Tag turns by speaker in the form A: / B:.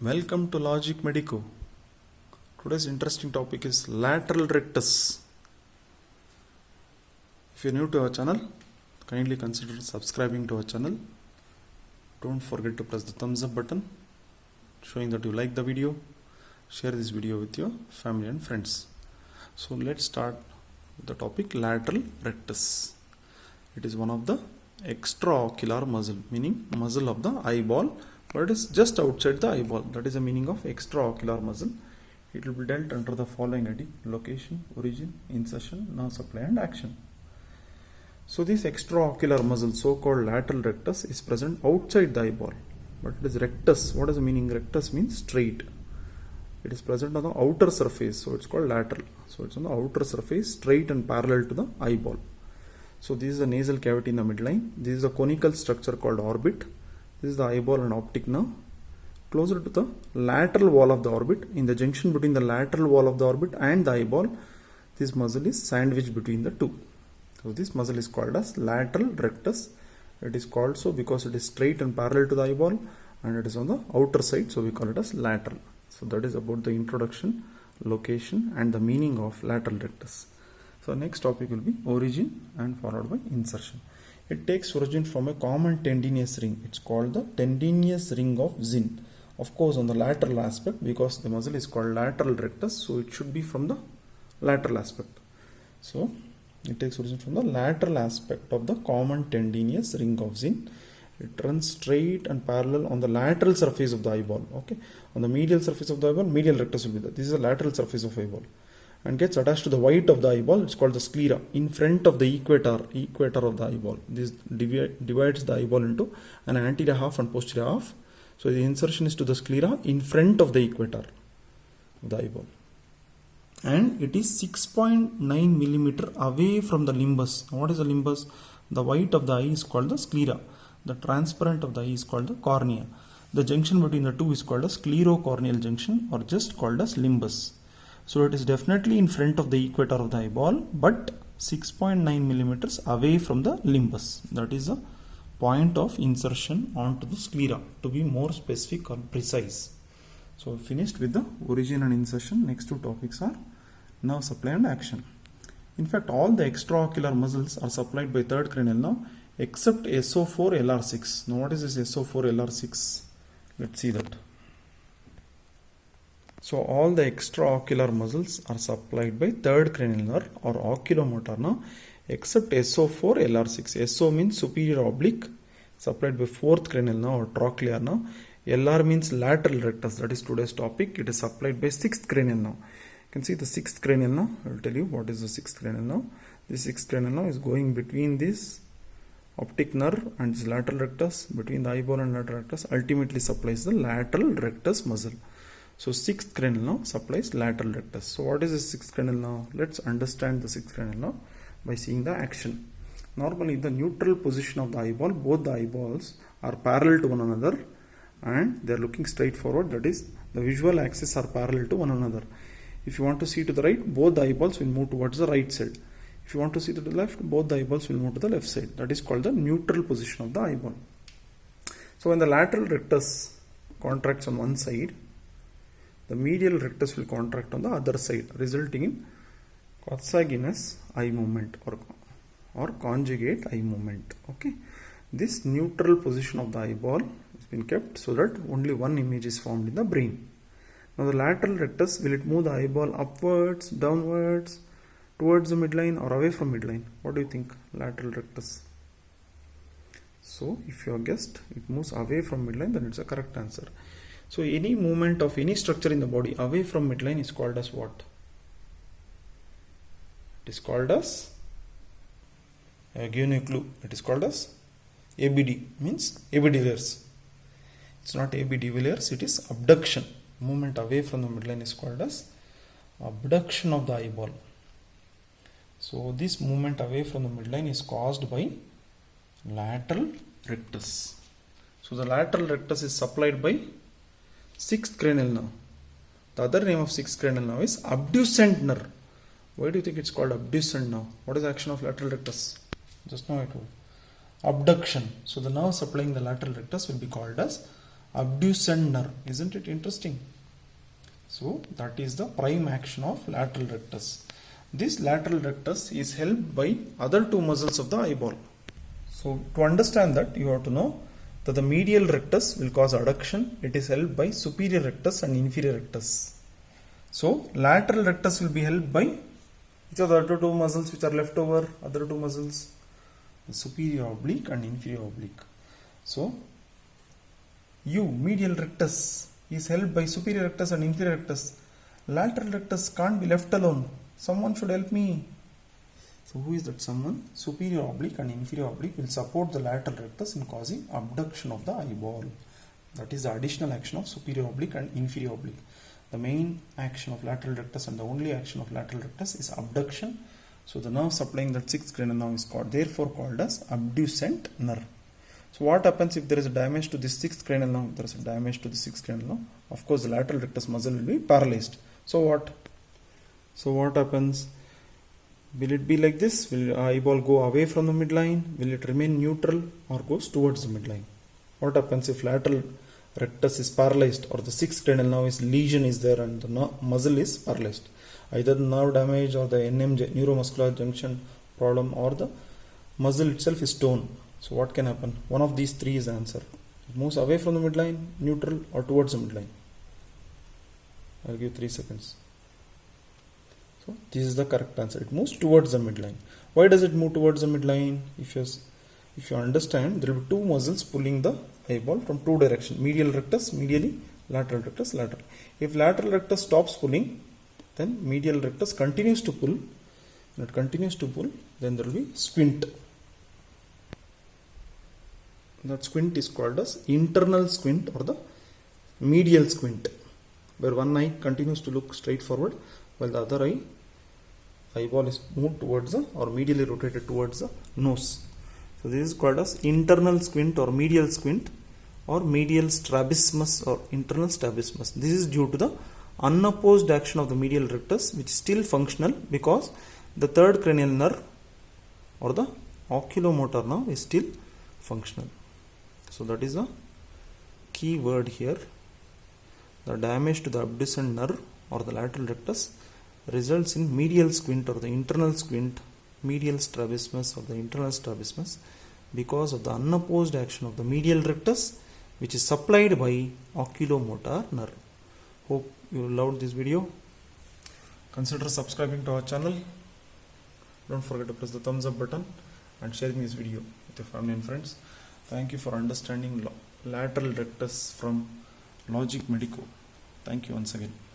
A: Welcome to Logic Medico. Today's interesting topic is lateral rectus. If you're new to our channel, kindly consider subscribing to our channel. Don't forget to press the thumbs up button, showing that you like the video. Share this video with your family and friends. So let's start with the topic lateral rectus. It is one of the extraocular muscle, meaning muscle of the eyeball, but it is just outside the eyeball. That is the meaning of extraocular muscle. It will be dealt under the following heading: location, origin, insertion, nerve supply and action. So this extraocular muscle, so-called lateral rectus, is present outside the eyeball, but it is rectus. What is the meaning? Rectus means straight. It is present on the outer surface, so it's called lateral. So it's on the outer surface, straight and parallel to the eyeball. So this is the nasal cavity in the midline. This is a conical structure called orbit. This is the eyeball and optic nerve. Closer to the lateral wall of the orbit, in the junction between the lateral wall of the orbit and the eyeball, this muscle is sandwiched between the two. So this muscle is called as lateral rectus. It is called so because it is straight and parallel to the eyeball, and it is on the outer side, so we call it as lateral. So that is about the introduction, location and the meaning of lateral rectus. So next topic will be origin and followed by insertion. It takes origin from a common tendinous ring. It's called the tendinous ring of Zinn. Of course, on the lateral aspect, because the muscle is called lateral rectus, so it should be from the lateral aspect. So it takes origin from the lateral aspect of the common tendinous ring of Zinn. It runs straight and parallel on the lateral surface of the eyeball. Okay, on the medial surface of the eyeball, medial rectus will be there. This is the lateral surface of eyeball, and gets attached to the white of the eyeball. It's called the sclera, in front of the equator of the eyeball. This divides the eyeball into an anterior half and posterior half. So the insertion is to the sclera in front of the equator of the eyeball, and it is 6.9 millimeter away from the limbus. What is the limbus? The white of the eye is called the sclera. The transparent of the eye is called the cornea. The junction between the two is called a sclerocorneal junction, or just called as limbus. So it is definitely in front of the equator of the eyeball, but 6.9 millimeters away from the limbus. That is the point of insertion onto the sclera, to be more specific or precise. So finished with the origin and insertion. Next two topics are nerve supply and action. In fact, all the extraocular muscles are supplied by third cranial nerve except SO4 LR6. Now what is this SO4 LR6? Let's see that. So all the extraocular muscles are supplied by third cranial nerve or oculomotor nerve except SO4 LR6. SO means superior oblique, supplied by fourth cranial nerve or trochlear nerve. LR means lateral rectus. That is today's topic. It is supplied by sixth cranial nerve. You can see the sixth cranial nerve. I will tell you what is the sixth cranial nerve. This sixth cranial nerve is going between this optic nerve and this lateral rectus, between the eyeball and lateral rectus, ultimately supplies the lateral rectus muscle. So sixth cranial nerve supplies lateral rectus. So what is the sixth cranial nerve? Let's understand the sixth cranial nerve by seeing the action. Normally, in the neutral position of the eyeball, both the eyeballs are parallel to one another and they are looking straight forward. That is, the visual axes are parallel to one another. If you want to see to the right, both the eyeballs will move towards the right side. If you want to see to the left, both the eyeballs will move to the left side. That is called the neutral position of the eyeball. So when the lateral rectus contracts on one side, the medial rectus will contract on the other side, resulting in coterminous eye movement or conjugate eye movement. Okay, this neutral position of the eyeball has been kept so that only one image is formed in the brain. Now the lateral rectus, will it move the eyeball upwards, downwards, towards the midline or away from midline? What do you think? Lateral rectus. So if you have guessed it moves away from midline, then it's a correct answer. So any movement of any structure in the body away from midline is called as what? It is called as, give you a clue, it is called as ABD, means AB de Villiers. It's not AB de Villiers, it is abduction. Movement away from the midline is called as abduction of the eyeball. So this movement away from the midline is caused by lateral rectus. So the lateral rectus is supplied by sixth cranial nerve. The other name of sixth cranial nerve is abducent nerve. Why do you think it's called abducent nerve? What is the action of lateral rectus? Just now I told. Abduction. So the nerve supplying the lateral rectus will be called as abducent nerve. Isn't it interesting? So that is the prime action of lateral rectus. This lateral rectus is helped by other two muscles of the eyeball. So to understand that, you have to know that the medial rectus will cause adduction. It is held by superior rectus and inferior rectus. So lateral rectus will be held by which are the other two muscles which are left over? Other two muscles, superior oblique and inferior oblique. So medial rectus is held by superior rectus and inferior rectus. Lateral rectus can't be left alone. Someone should help me. So who is that someone? Superior oblique and inferior oblique will support the lateral rectus in causing abduction of the eyeball. That is the additional action of superior oblique and inferior oblique. The main action of lateral rectus and the only action of lateral rectus is abduction. So the nerve supplying that sixth cranial nerve is therefore called as abducent nerve. So what happens if there is a damage to this sixth cranial nerve? If there is a damage to the sixth cranial nerve, of course the lateral rectus muscle will be paralyzed. So what happens? Will it be like this? Will eyeball go away from the midline? Will it remain neutral or goes towards the midline? What happens if lateral rectus is paralyzed or the sixth cranial nerve lesion is there and the muscle is paralyzed? Either the nerve damage or the neuromuscular junction problem or the muscle itself is torn. So what can happen? One of these three is the answer. It moves away from the midline, neutral or towards the midline. I'll give 3 seconds. So this is the correct answer. It moves towards the midline. Why does it move towards the midline? If you understand, there will be two muscles pulling the eyeball from two directions. Medial rectus, medially, lateral rectus, lateral. If lateral rectus stops pulling, then medial rectus continues to pull. When it continues to pull, then there will be squint. That squint is called as internal squint or the medial squint, where one eye continues to look straight forward while the other eyeball is moved towards the or medially rotated towards the nose. So this is called as internal squint or medial squint or medial strabismus or internal strabismus. This is due to the unopposed action of the medial rectus, which is still functional because the third cranial nerve or the oculomotor nerve is still functional. So that is the key word here. The damage to the abducent nerve or the lateral rectus results in medial squint or the internal squint, medial strabismus or the internal strabismus because of the unopposed action of the medial rectus, which is supplied by oculomotor nerve. Hope you loved this video. Consider subscribing to our channel. Don't forget to press the thumbs up button and sharing this video with your family and friends. Thank you for understanding lateral rectus from Logic Medico. Thank you once again.